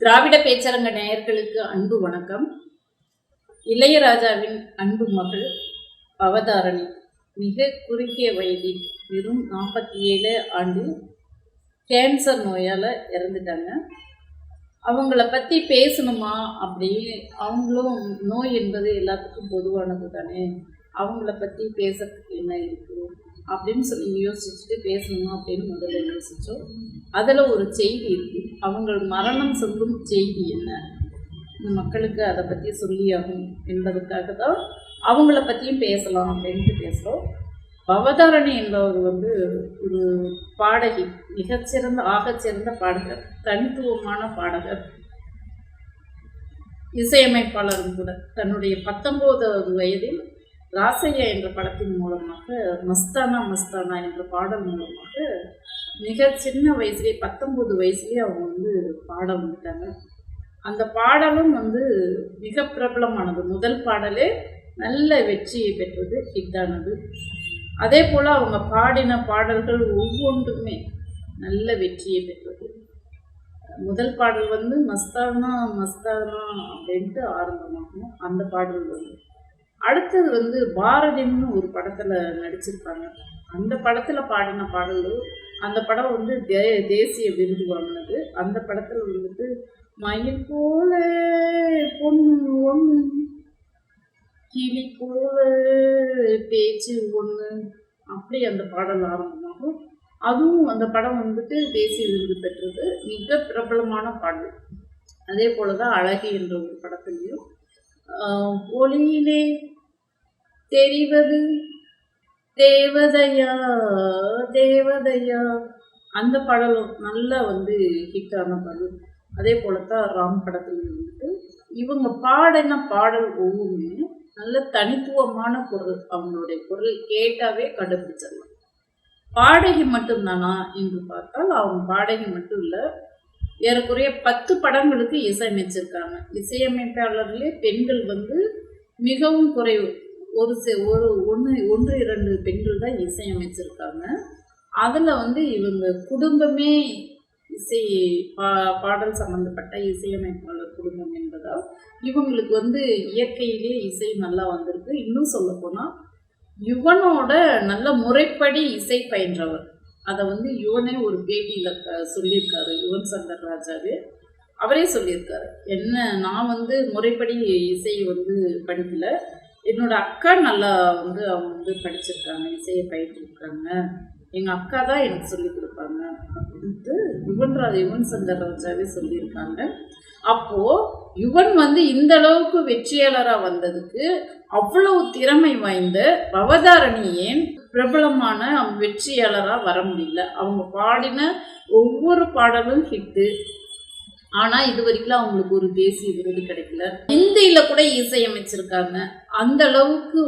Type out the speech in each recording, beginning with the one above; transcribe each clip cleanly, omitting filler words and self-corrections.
திராவிட பேச்சரங்க நேயர்களுக்கு அன்பு வணக்கம். இளையராஜாவின் அன்பு மகள் அவதாரணி மிக குறுகிய வயதில் வெறும் 47 ஆண்டில் கேன்சர் நோயால் இறந்துட்டாங்க. அவங்கள பற்றி பேசணுமா அப்படி, அவங்களும் நோய் என்பது எல்லாத்துக்கும் பொதுவானது தானே, அவங்கள பற்றி பேசுறதுக்கு என்ன இருக்குது அப்படின்னு சொல்லி யோசிச்சுட்டு பேசணுமா அப்படின்னு முதல்ல யோசித்தோம். அதில் ஒரு செய்தி இருக்குது. அவங்க மரணம் சொல்லும் செய்தி என்ன, இந்த மக்களுக்கு அதை பற்றி சொல்லியாகும் என்பதற்காக தான் அவங்கள பற்றியும் பேசலாம் அப்படின்ட்டு பேசுகிறோம். அவதாரணி என்பவர் ஒரு பாடகி, மிகச்சிறந்த ஆகச்சிறந்த பாடகர், தனித்துவமான பாடகர், இசையமைப்பாளரும் கூட. தன்னுடைய 19வது வயதில் ராசையா என்ற படத்தின் மூலமாக மஸ்தானா மஸ்தானா என்ற பாடல் மூலமாக மிக சின்ன வயசுலேயே 19 வயசுலேயே அவங்க பாட வந்துட்டாங்க. அந்த பாடலும் மிக பிரபலமானது. முதல் பாடலே நல்ல வெற்றியை பெற்றது, ஹிட்டானது. அதே போல் அவங்க பாடின பாடல்கள் ஒவ்வொன்றுமே நல்ல வெற்றியை பெற்றது. முதல் பாடல் மஸ்தானா மஸ்தானா அப்படின்ட்டு ஆரம்பமாகும். அந்த பாடல் அடுத்தது பாரதின்னு ஒரு படத்தில் நடிச்சிருப்பாங்க. அந்த படத்தில் பாடின பாடல்கள், அந்த படம் தேசிய விருது வாங்கினது. அந்த படத்தில் மயில் போல பொண்ணு ஒன்று, கிளி போல பேச்சு ஒன்று, அப்படி அந்த பாடல் ஆரம்பமாகும். அதுவும் அந்த படம் தேசிய விருது பெற்றது. மிக பிரபலமான பாடல். அதே போல தான் அழகி என்ற ஒரு படத்துலையும் ஒளியிலே தெரிவது தேவதையா தேவதையா, அந்த பாடலும் நல்லா ஹிட்டான பாடல். அதே போல தான் ராம் படத்துலையும் இவங்க பாடின பாடல் ஒவ்வொன்றுமே நல்ல தனித்துவமான குரல். அவங்களுடைய குரல் கேட்டாவே கண்டுபிடிச்சிடலாம். பாடகி மட்டும்தானா என்று பார்த்தால் அவங்க பாடகி மட்டும் இல்லை, ஏறக்குறைய 10 படங்களுக்கு இசையமைச்சிருக்காங்க. இசையமைப்பாளர்களே பெண்கள் மிகவும் குறைவு. ஒன்று 2 பெண்கள் தான் இசையமைச்சிருக்காங்க. அதில் இவங்க குடும்பமே இசை பாடல் சம்மந்தப்பட்ட இசையமைப்பாளர் குடும்பம் என்பதால் இவங்களுக்கு இயற்கையிலே இசை நல்லா வந்திருக்கு. இன்னும் சொல்லப்போனால் யுவனோட நல்ல முறைப்படி இசை பயின்றவர். அதை யுவனே ஒரு பேட்டியில் சொல்லியிருக்காரு. யுவன் சங்கர் ராஜாவே அவரே சொல்லியிருக்காரு, என்ன நான் முறைப்படி இசை படிக்கல, என்னோட அக்கா நல்லா அவங்க படிச்சிருக்காங்க, இசையை பயிற்றிருக்காங்க, எங்கள் அக்கா தான் எனக்கு சொல்லி கொடுப்பாங்க அப்படின்ட்டு யுவன் சங்கர் ராஜாவே சொல்லியிருக்காங்க. அப்போது யுவன் இந்த அளவுக்கு வெற்றியாளராக வந்ததுக்கு அவ்வளவு திறமை வாய்ந்த அவதாரணி ஏன் பிரபலமான வெற்றியாளராக வர முடியல? அவங்க பாடின ஒவ்வொரு பாடலும் ஹிட்டு. ஆனால் இது வரைக்கும் அவங்களுக்கு ஒரு தேசிய விருது கிடைக்கல. ஹிந்தியில் கூட இசையமைச்சிருக்காங்க. அந்த அளவுக்கு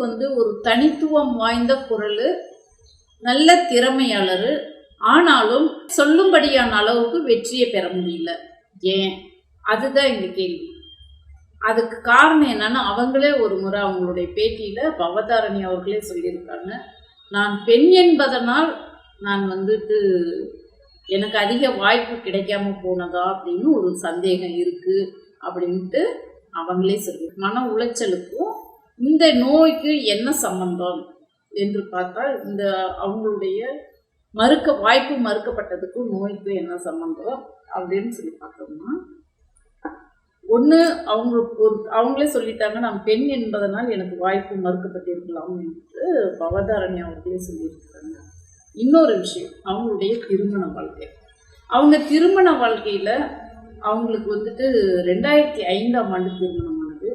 ஒரு தனித்துவம் வாய்ந்த குரல், நல்ல திறமையாளர். ஆனாலும் சொல்லும்படியான அளவுக்கு வெற்றியை பெற முடியல. ஏன்? அதுதான் இந்த கேள்வி. அதுக்கு காரணம் என்னன்னா, அவங்களே ஒரு முறை அவங்களுடைய பேட்டியில் அவதாரணி அவர்களே சொல்லியிருக்காங்க, நான் பெண் என்பதனால் நான் எனக்கு அதிக வாய்ப்பு கிடைக்காம போனதா அப்படின்னு ஒரு சந்தேகம் இருக்குது அப்படின்ட்டு அவங்களே சொல்லி. மன உளைச்சலுக்கும் இந்த நோய்க்கு என்ன சம்பந்தம் என்று பார்த்தால், இந்த அவங்களுடைய வாய்ப்பு மறுக்கப்பட்டதுக்கும் நோய்க்கும் என்ன சம்பந்தம் அப்படின்னு சொல்லி பார்த்தோம்னா, ஒன்று அவங்களே சொல்லிட்டாங்க, நான் பெண் என்பதனால் எனக்கு வாய்ப்பு மறுக்கப்பட்டிருக்கலாம் என்று அவதாரணி அவர்களே சொல்லியிருக்காங்க. இன்னொரு விஷயம், அவங்களுடைய திருமண வாழ்க்கை. அவங்க திருமண வாழ்க்கையில் அவங்களுக்கு 2005ஆம் ஆண்டு திருமணமானது.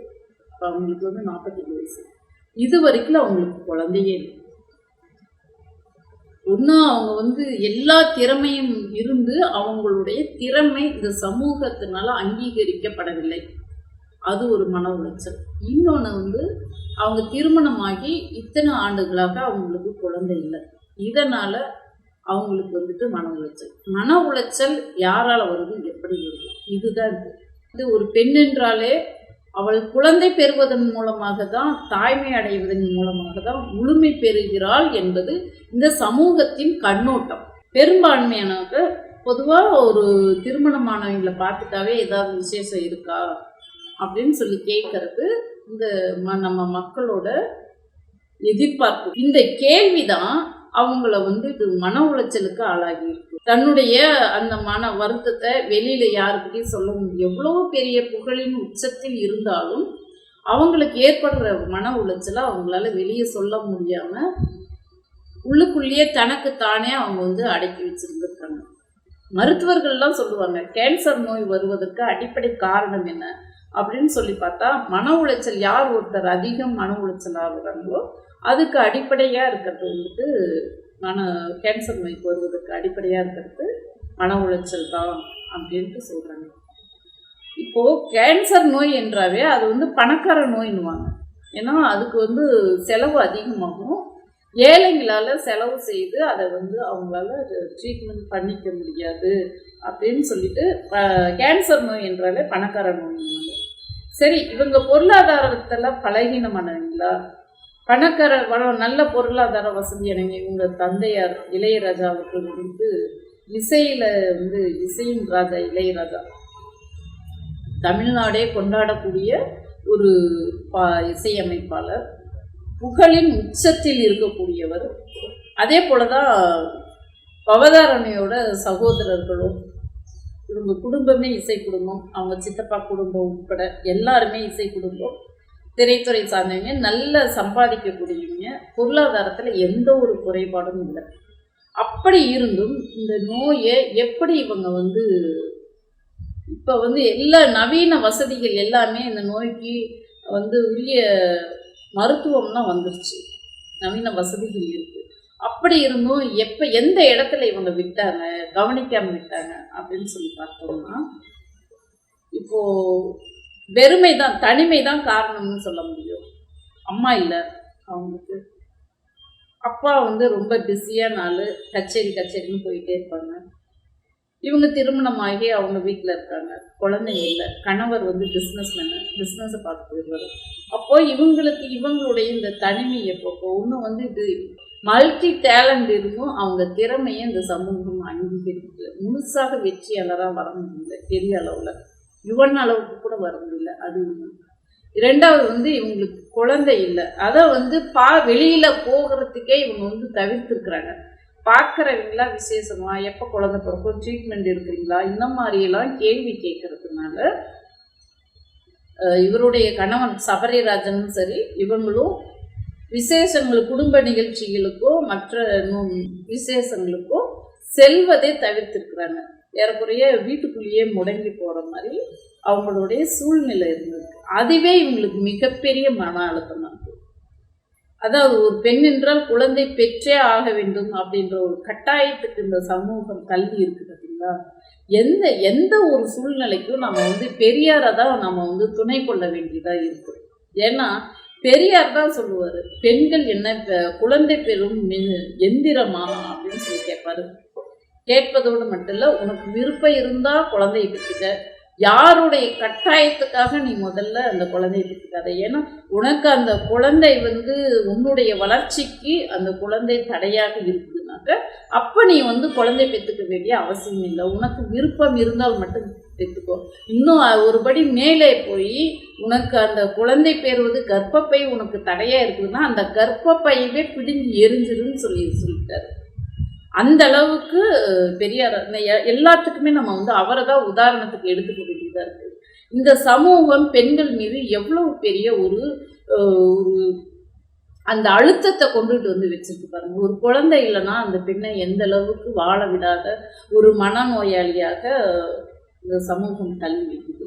அப்போ அவங்களுக்கு 47 வயசு. இது வரைக்கும் அவங்களுக்கு குழந்தையே இல்லை. ஒன்று அவங்க எல்லா திறமையும் இருந்து அவங்களுடைய திறமை இந்த சமூகத்தினால அங்கீகரிக்கப்படவில்லை. அது ஒரு மன உளைச்சல். இன்னொன்று அவங்க திருமணமாகி இத்தனை ஆண்டுகளாக அவங்களுக்கு குழந்தை இல்லை. இதனால் அவங்களுக்கு மன உளைச்சல் யாரால் வருது, எப்படி வருது? இதுதான் இது. ஒரு பெண் என்றாலே அவள் குழந்தை பெறுவதன் மூலமாக தான், தாய்மை அடைவதன் மூலமாக தான் முழுமை பெறுகிறாள் என்பது இந்த சமூகத்தின் கண்ணோட்டம். பெரும்பான்மையானவங்க பொதுவாக ஒரு திருமணமானவங்களை பார்த்துட்டாவே ஏதாவது விசேஷம் இருக்கா அப்படின்னு சொல்லி கேட்கறது இந்த நம்ம மக்களோட எதிர்பார்ப்பு. இந்த கேள்விதான் அவங்கள வந்து இது மன உளைச்சலுக்கு ஆளாகி இருக்கு. தன்னுடைய அந்த மன வருத்தத்தை வெளியில யாருக்கிட்டையும் சொல்ல முடியும். எவ்வளவு பெரிய புகழின் உச்சத்தில் இருந்தாலும் அவங்களுக்கு ஏற்படுற மன உளைச்சலை அவங்களால வெளியே சொல்ல முடியாம உள்ளுக்குள்ளேயே தனக்கு தானே அவங்க வந்து அடக்கி வச்சிருந்துருக்காங்க. மருத்துவர்கள்லாம் சொல்லுவாங்க, கேன்சர் நோய் வருவதற்கு அடிப்படை காரணம் என்ன அப்படின்னு சொல்லி பார்த்தா, மன உளைச்சல். யார் ஒருத்தர் அதிகம் மன உளைச்சல் ஆகுறாங்களோ அதுக்கு அடிப்படையாக இருக்கிறது வந்துட்டு கேன்சர் நோய்க்கு வருவதற்கு அடிப்படையாக இருக்கிறது மன உளைச்சல் தான் அப்படின்ட்டு சொல்கிறாங்க. இப்போது கேன்சர் நோய் என்றாவே அது வந்து பணக்கார நோயின்னுவாங்க. ஏன்னா அதுக்கு வந்து செலவு அதிகமாகும். ஏழைங்களால் செலவு செய்து அதை வந்து அவங்களால ட்ரீட்மெண்ட் பண்ணிக்க முடியாது அப்படின்னு சொல்லிட்டு கேன்சர் நோய் என்றாலே பணக்கார நோயின்னுவாங்க. சரி, இவங்க பொருளாதாரத்தில் பலகீனமானவங்களா? பணக்கார நல்ல பொருளாதார வசதியானவங்க. இவங்க தந்தையார் இளையராஜா அவர்கள் வந்து இசையில் வந்து இசையின் ராஜா இளையராஜா, தமிழ்நாடே கொண்டாடக்கூடிய ஒரு இசையமைப்பாளர், புகழின் உச்சத்தில் இருக்கக்கூடியவர். அதே போல தான் பவதாரணியோட சகோதரர்களும். இவங்க குடும்பமே இசை குடும்பம். அவங்க சித்தப்பா குடும்பம் உட்பட எல்லாருமே இசை குடும்பம். திரைத்துறை சார்ந்தவங்க, நல்ல சம்பாதிக்கக்கூடியவங்க, பொருளாதாரத்தில் எந்த ஒரு குறைபாடும் இல்லை. அப்படி இருந்தும் இந்த நோயை எப்படி இவங்க வந்து இப்போ வந்து எல்லா நவீன வசதிகள் எல்லாமே இந்த நோய்க்கு வந்து உரிய மருத்துவம்லாம் வந்துருச்சு, நவீன வசதிகள் இருக்குது. அப்படி இருந்தும் எந்த இடத்துல இவங்க விட்டாங்க, கவனிக்காமல் விட்டாங்க அப்படின்னு சொல்லி பார்த்தோம்னா, இப்போது வெறுமை தான், தனிமை தான் காரணம்னு சொல்ல முடியும். அம்மா இல்லை அவங்களுக்கு. அப்பா வந்து ரொம்ப பிஸியான ஆள், கச்சேரின்னு போயிட்டே இருப்பாங்க. இவங்க திருமணமாகி அவங்க வீட்டில் இருக்காங்க, குழந்தைங்க இல்லை. கணவர் வந்து பிஸ்னஸை பார்த்து போயிடுவார். அப்போது இவங்களுடைய இந்த தனிமை எப்போ இன்னும் வந்து இது மல்டி டேலண்ட் இருக்கும். அவங்க திறமையை இந்த சமூகம் அங்கீகரிக்கல. முழுசாக வெற்றியாளராக வர முடியல, பெரிய அளவில் யுவன் அளவுக்கு கூட வர முடியல. அது இரண்டாவது வந்து இவங்களுக்கு குழந்தை இல்லை. அதை வந்து வெளியில் போகிறதுக்கே இவங்க வந்து தவிர்த்துருக்குறாங்க. பார்க்குறவங்களாம் விசேஷமா, எப்போ குழந்தை பிறக்கும், ட்ரீட்மெண்ட் எடுக்கிறீங்களா, இந்த மாதிரியெல்லாம் கேள்வி கேட்கறதுனால இவருடைய கணவன் சபரிராஜனும் சரி, இவங்களும் விசேஷங்கள் குடும்ப நிகழ்ச்சிகளுக்கோ மற்ற விசேஷங்களுக்கோ செல்வதை தவிர்த்துருக்குறாங்க. ஏறக்குறைய வீட்டுக்குள்ளேயே முடங்கி போகிற மாதிரி அவங்களுடைய சூழ்நிலை இருந்தது. அதுவே இவங்களுக்கு மிகப்பெரிய மன அழுத்தமாக இருக்குது. அதாவது ஒரு பெண் என்றால் குழந்தை பெற்றே ஆக வேண்டும் அப்படின்ற ஒரு கட்டாயத்துக்கு இந்த சமூகம் தள்ளி இருக்குது. பார்த்தீங்களா? எந்த ஒரு சூழ்நிலைக்கும் நம்ம வந்து பெரியாரை தான் நம்ம வந்து துணை கொள்ள வேண்டியதாக இருக்குது. ஏன்னா பெரியார் தான் சொல்லுவார், பெண்கள் என்ன குழந்தை பெறும் எந்திரமா அப்படின்னு சொல்லி கேட்பாரு. கேட்பதோடு மட்டும் இல்லை, உனக்கு விருப்பம் இருந்தால் குழந்தையை பெற்றுக்க, யாருடைய கட்டாயத்துக்காக நீ முதல்ல அந்த குழந்தையை பெற்றுக்காத. ஏன்னா உனக்கு அந்த குழந்தை வந்து உன்னுடைய வளர்ச்சிக்கு அந்த குழந்தை தடையாக இருக்குதுனாக்க அப்போ நீ வந்து குழந்தை பெற்றுக்க வேண்டிய அவசியம் இல்லை. உனக்கு விருப்பம் இருந்தால் மட்டும் பெற்றுக்கோ. இன்னும் ஒருபடி மேலே போய் உனக்கு அந்த குழந்தை பெறுவது கர்ப்பப்பை உனக்கு தடையாக இருக்குதுன்னா அந்த கர்ப்பப்பையவே பிடிங்கி எரிஞ்சிருன்னு சொல்லிட்டாரு. அந்த அளவுக்கு பெரியார் எல்லாத்துக்குமே நம்ம வந்து அவரை தான் உதாரணத்துக்கு எடுத்துக்க வேண்டியதாக இருக்குது. இந்த சமூகம் பெண்கள் மீது எவ்வளவு பெரிய ஒரு அந்த அழுத்தத்தை கொண்டுட்டு வந்து வச்சுருக்கு பாருங்க. ஒரு குழந்தை இல்லைன்னா அந்த பெண்ணை எந்த அளவுக்கு வாழ விடாத ஒரு மனநோயாளியாக இந்த சமூகம் தள்ளி வைக்குது.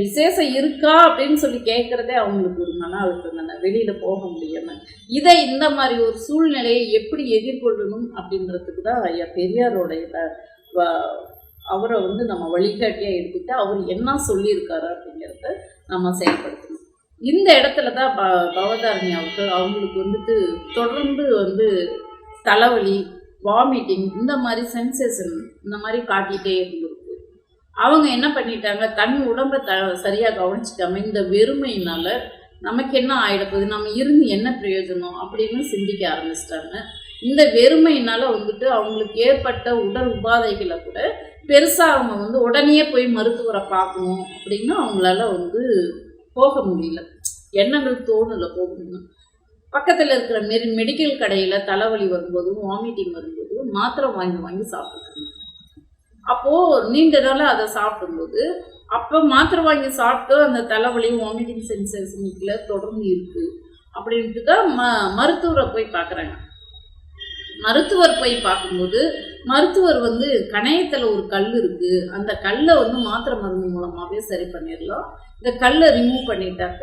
விசேஷம் இருக்கா அப்படின்னு சொல்லி கேட்குறதே அவங்களுக்கு ஒரு மன அழுத்தம் தானே, வெளியில் போக முடியாமல். இதை இந்த மாதிரி ஒரு சூழ்நிலையை எப்படி எதிர்கொள்ளணும் அப்படின்றதுக்கு தான் ஐயா பெரியாரோடைய அவரை வந்து நம்ம வழிகாட்டியாக எடுத்துக்கிட்டு அவர் என்ன சொல்லியிருக்காரு அப்படிங்கிறத நம்ம செயல்படுத்தணும். இந்த இடத்துல தான் பவதாரணி அவங்களுக்கு வந்துட்டு தொடர்ந்து வந்து தலைவலி, வாமிட்டிங், இந்த மாதிரி சென்சேஷன் இந்த மாதிரி காட்டிகிட்டே இருந்திருக்கு. அவங்க என்ன பண்ணிட்டாங்க, தன் உடம்பை சரியாக கவனிச்சிக்காம இந்த வெறுமையினால் நமக்கு என்ன ஆகிடப்போகுது, நம்ம இருந்து என்ன பிரயோஜனம் அப்படின்னு சிந்திக்க ஆரம்பிச்சிட்டாங்க. இந்த வெறுமையினால வந்துட்டு அவங்களுக்கு ஏற்பட்ட உடல் உபாதைகளை கூட பெருசாக அவங்க வந்து உடனே போய் மருத்துவரை பார்க்கணும் அப்படின்னா அவங்களால வந்து போக முடியல. எண்ணங்கள் தோணலை போகணும். பக்கத்தில் இருக்கிற மெடிக்கல் கடையில் தலைவலி வரும்போதும் வாமிட்டிங் வரும்போதும் மாத்திரை வாங்கி வாங்கி சாப்பிட்டுருக்காங்க. அப்போது நீண்ட நாளாக அதை சாப்பிடும்போது அப்போ மாத்திரை வாங்கி சாப்பிட்டு அந்த தலைவலி வாமிட்டிங் சென்சேஷனுக்குள்ள தொடர்ந்து இருக்குது அப்படின்ட்டு தான் மருத்துவரை போய் பார்க்குறாங்க. மருத்துவர் போய் பார்க்கும்போது மருத்துவர் வந்து கணையத்தில் ஒரு கல் இருக்குது, அந்த கல்லை வந்து மாத்திரை மருந்து மூலமாகவே சரி பண்ணிடலாம், இந்த கல்லை ரிமூவ் பண்ணிட்டாக்க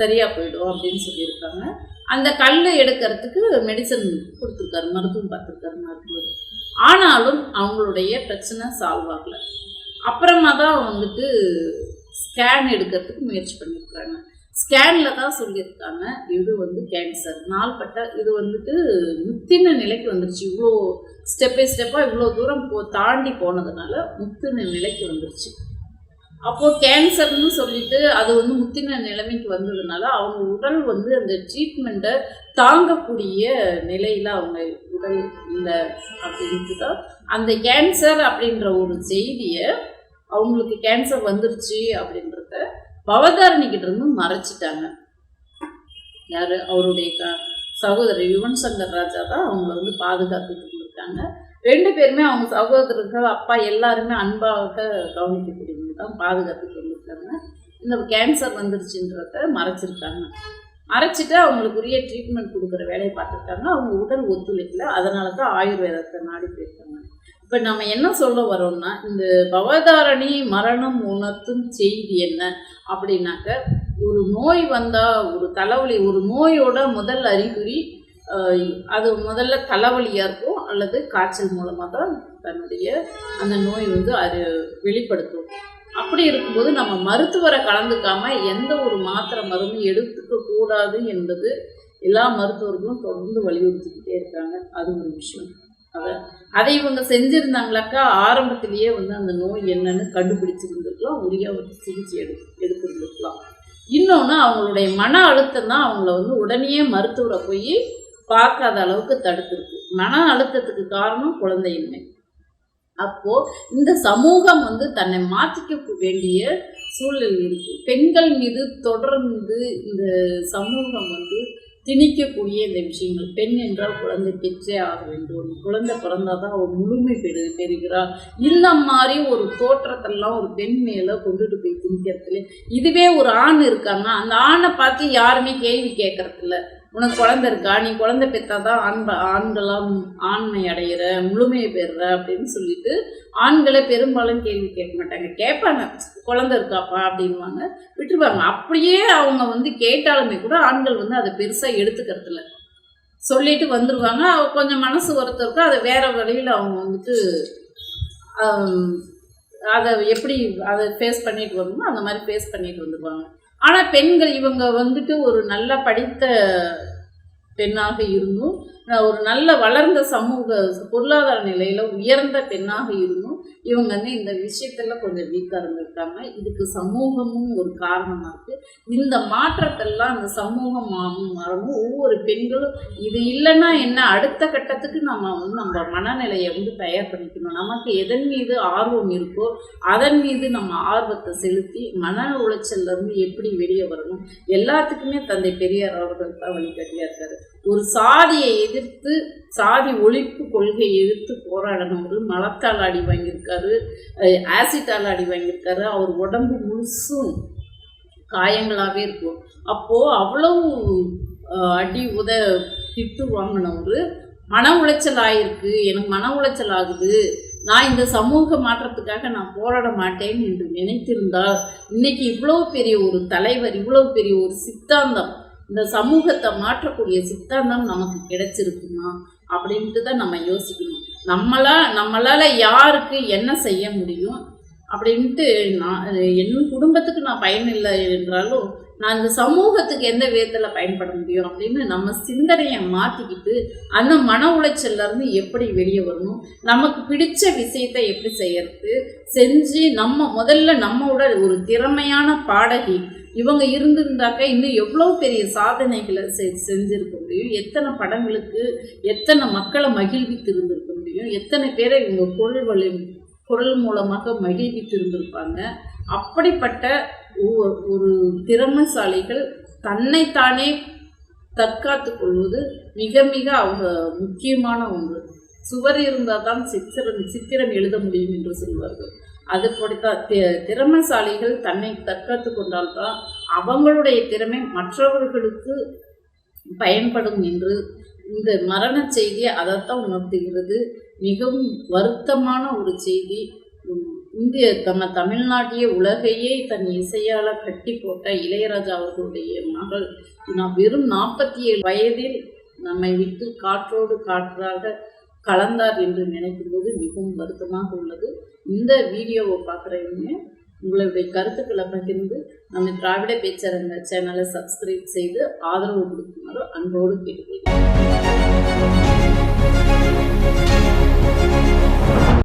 சரியாக போயிடும் அப்படின்னு சொல்லியிருக்காங்க. அந்த கல் எடுக்கிறதுக்கு மெடிசன் கொடுத்துருக்காரு, மருத்துவம் பார்த்துருக்காரு மருத்துவர். ஆனாலும் அவங்களுடைய பிரச்சனை சால்வ் ஆகலை. அப்புறமா தான் வந்துட்டு ஸ்கேன் எடுக்கிறதுக்கு முயற்சி பண்ணியிருக்காங்க. ஸ்கேனில் தான் சொல்லியிருக்காங்க இது வந்து கேன்சர் நாள்பட்ட இது வந்துட்டு முத்தின நிலைக்கு வந்துருச்சு. இவ்வளோ ஸ்டெப் பை ஸ்டெப்பாக இவ்வளோ தூரம் தாண்டி போனதுனால முத்தின நிலைக்கு வந்துருச்சு. அப்போது கேன்சர்னு சொல்லிட்டு அது வந்து முத்தின நிலைமைக்கு வந்ததுனால அவங்க உடல் வந்து அந்த ட்ரீட்மெண்ட்டை தாங்கக்கூடிய நிலையில் அவங்க உடல் இல்லை அப்படின்ட்டு தான் அந்த கேன்சர் அப்படின்ற ஒரு செய்தியை அவங்களுக்கு கேன்சர் வந்துருச்சு அப்படின்றத பவதாரணிக்கிட்ட இருந்து மறைச்சிட்டாங்க. யார்? அவருடைய சகோதரர் யுவன் சங்கர் ராஜா தான் அவங்கள வந்து பாதுகாத்துட்டு இருக்காங்க. 2 பேருமே அவங்க சகோதரர்கள் அப்பா எல்லாருமே அன்பாக கவனிக்கக்கூடியவங்க தான் பாதுகாத்துட்டு இருக்காங்க. இந்த கேன்சர் வந்துருச்சுன்றத மறைச்சிருக்காங்க. மறைச்சிட்டு அவங்களுக்குரிய ட்ரீட்மெண்ட் கொடுக்குற வேலையை பார்த்துருக்காங்க. அவங்க உடல் ஒத்துழைக்கல, அதனால தான் ஆயுர்வேதத்தை நாடி போயிருக்காங்க. இப்போ நம்ம என்ன சொல்ல வரோம்னா, இந்த பவதாரணி மரணம் உணர்த்தும் செய்தி என்ன அப்படின்னாக்க, ஒரு நோய் வந்தால் ஒரு தலைவலி, ஒரு நோயோட முதல் அறிகுறி அது முதல்ல தலைவலியாக இருக்கும் அல்லது காய்ச்சல் மூலமாக தான் தன்னுடைய அந்த நோய் வந்து அது வெளிப்படுத்தும். அப்படி இருக்கும்போது நம்ம மருத்துவரை கலந்துக்காம எந்த ஒரு மாத்திரை மருந்து எடுத்துக்க கூடாது என்பது எல்லா மருத்துவர்களும் தொடர்ந்து வலியுறுத்திக்கிட்டே இருக்காங்க. அது ஒரு விஷயம். அதை இவங்க செஞ்சுருந்தாங்களாக்கா ஆரம்பத்திலேயே வந்து அந்த நோய் என்னன்னு கண்டுபிடிச்சிருந்துருக்கலாம், உரிய ஒரு சிகிச்சை எடுத்துருந்துருக்கலாம். இன்னொன்று அவங்களுடைய மன அழுத்தம் தான் அவங்கள வந்து உடனே மருத்துவரை போய் பார்க்காத அளவுக்கு தடுத்துருக்கு. மன அழுத்தத்துக்கு காரணம் குழந்தையின்மை. அப்போது இந்த சமூகம் வந்து தன்னை மாற்றிக்க வேண்டிய சூழல் இருக்குது. பெண்கள் மீது தொடர்ந்து இந்த சமூகம் வந்து திணிக்கக்கூடிய இந்த விஷயங்கள். பெண் என்றால் குழந்தை பெற்றே ஆக வேண்டும், குழந்தை பிறந்தால் தான் அவள் முழுமை பெறுகிறாள், இந்த மாதிரி ஒரு தோற்றத்தெல்லாம் ஒரு பெண் மேலே கொண்டுட்டு போய் திணிக்கிறதுல, இதுவே ஒரு ஆண் இருக்காங்கன்னா அந்த ஆணை பார்த்து யாருமே கேள்வி கேட்கறதில்ல. உனக்கு குழந்தை இருக்கா, நீ குழந்தை பெற்றாதான் ஆண்களாம் ஆண்மை அடையிற, முழுமையை பெறுற அப்படின்னு சொல்லிட்டு ஆண்களை பெரும்பாலும் கேள்வி கேட்க மாட்டாங்க. கேட்பாங்க, குழந்தை இருக்காப்பா அப்படின்வாங்க, விட்டுருவாங்க. அப்படியே அவங்க வந்து கேட்டாலுமே கூட ஆண்கள் வந்து அதை பெருசாக எடுத்துக்கிறதில்ல, சொல்லிட்டு வந்துடுவாங்க. கொஞ்சம் மனசு ஒருத்தருக்கு அதை வேற வழியில் அவங்க வந்துட்டு அதை எப்படி அதை ஃபேஸ் பண்ணிட்டு வரணுமோ அந்த மாதிரி ஃபேஸ் பண்ணிட்டு வந்துடுவாங்க. ஆனால் பெண்கள் இவங்க வந்துட்டு ஒரு நல்லா படித்த பெண்ணாக இருந்தும், ஒரு நல்ல வளர்ந்த சமூக பொருளாதார நிலையில் உயர்ந்த பெண்ணாக இருந்தும் இவங்க வந்து இந்த விஷயத்தில் கொஞ்சம் வீக்காக இருந்திருக்காங்க. இதுக்கு சமூகமும் ஒரு காரணமாக இருக்குது. இந்த மாற்றத்தெல்லாம் அந்த சமூகம் மாறணும். ஒவ்வொரு பெண்களும் இது இல்லைன்னா என்ன, அடுத்த கட்டத்துக்கு நம்ம வந்து நம்ம மனநிலையை வந்து தயார் பண்ணிக்கணும். நமக்கு எதன் மீது ஆர்வம் இருக்கோ அதன் மீது நம்ம ஆர்வத்தை செலுத்தி மன உளைச்சல்லேருந்து எப்படி வெளியே வரணும், எல்லாத்துக்குமே தந்தை பெரியார் அவர்கள் தான் வழிகாட்டியாக இருக்காரு. ஒரு சாதியை எதிர்த்து, சாதி ஒழிப்பு கொள்கையை எதிர்த்து போராடினவர் மலத்தால் அடி வாங்கியிருக்காரு, ஆசிட்டால் அடி வாங்கியிருக்காரு. அவர் உடம்பு முழுசும் காயங்களாகவே இருக்கும். அப்போது அவ்வளவு அடி திட்டு வாங்கினவர் மன உளைச்சல் ஆகிருக்கு, எனக்கு மன உளைச்சல் ஆகுது, நான் இந்த சமூக மாற்றத்துக்காக நான் போராட மாட்டேன் என்று நினைத்திருந்தால் இன்னைக்கு இவ்வளோ பெரிய ஒரு தலைவர், இவ்வளோ பெரிய ஒரு சித்தாந்தம், இந்த சமூகத்தை மாற்றக்கூடிய சித்தாந்தம் நமக்கு கிடைச்சிருக்குமா அப்படின்ட்டு தான் நம்ம யோசிக்கணும். நம்மளால் யாருக்கு என்ன செய்ய முடியும் அப்படின்ட்டு, என் குடும்பத்துக்கு நான் பயனில்லை என்றாலும் நான் இந்த சமூகத்துக்கு எந்த விதத்தில் பயன்பட முடியும் அப்படின்னு நம்ம சிந்தனையை மாற்றிக்கிட்டு அந்த மன உளைச்சல்லேருந்து எப்படி வெளியே வரணும், நமக்கு பிடிச்ச விஷயத்தை எப்படி செய்யறது செஞ்சு நம்ம முதல்ல நம்மளோட ஒரு திறமையான பாடகி, இவங்க இருந்திருந்தாக்க இன்னும் எவ்வளோ பெரிய சாதனைகளை செஞ்சிருக்க முடியும், எத்தனை படங்களுக்கு எத்தனை மக்களை மகிழ்வித்து இருந்திருக்க முடியும், எத்தனை பேரை இவங்க குரல் மூலமாக மகிழ்வித்து இருந்திருப்பாங்க. அப்படிப்பட்ட ஒரு திறமைசாலிகள் தன்னைத்தானே தற்காத்து கொள்வது மிக மிக அவங்க முக்கியமான ஒன்று. சுவர் இருந்தால் தான் சித்திரம் எழுத முடியும் என்று சொல்வார்கள். அதுபடித்தான் திறமைசாலிகள் தன்னை தற்காத்து கொண்டால்தான் அவங்களுடைய திறமை மற்றவர்களுக்கு பயன்படும் என்று இந்த மரண செய்தி அதைத்தான் உணர்த்துகிறது. மிகவும் வருத்தமான ஒரு செய்தி. நம்ம தமிழ்நாட்டிய உலகையே தன் இசையால் கட்டி போட்ட இளையராஜா அவர்களுடைய மகள் நான் வெறும் 47 வயதில் நம்மை விட்டு காற்றோடு காற்றாக கலந்தார் என்று நினைக்கும்போது மிகவும் வருத்தமாக உள்ளது. இந்த வீடியோவை பார்க்குறவங்க உங்களுடைய கருத்துக்களை பகிர்ந்து நம்ம திராவிட பேச்சரங்க சேனலை சப்ஸ்கிரைப் செய்து ஆதரவு கொடுக்குமாறு அன்போடு கேட்டுக்கொள்கிறேன்.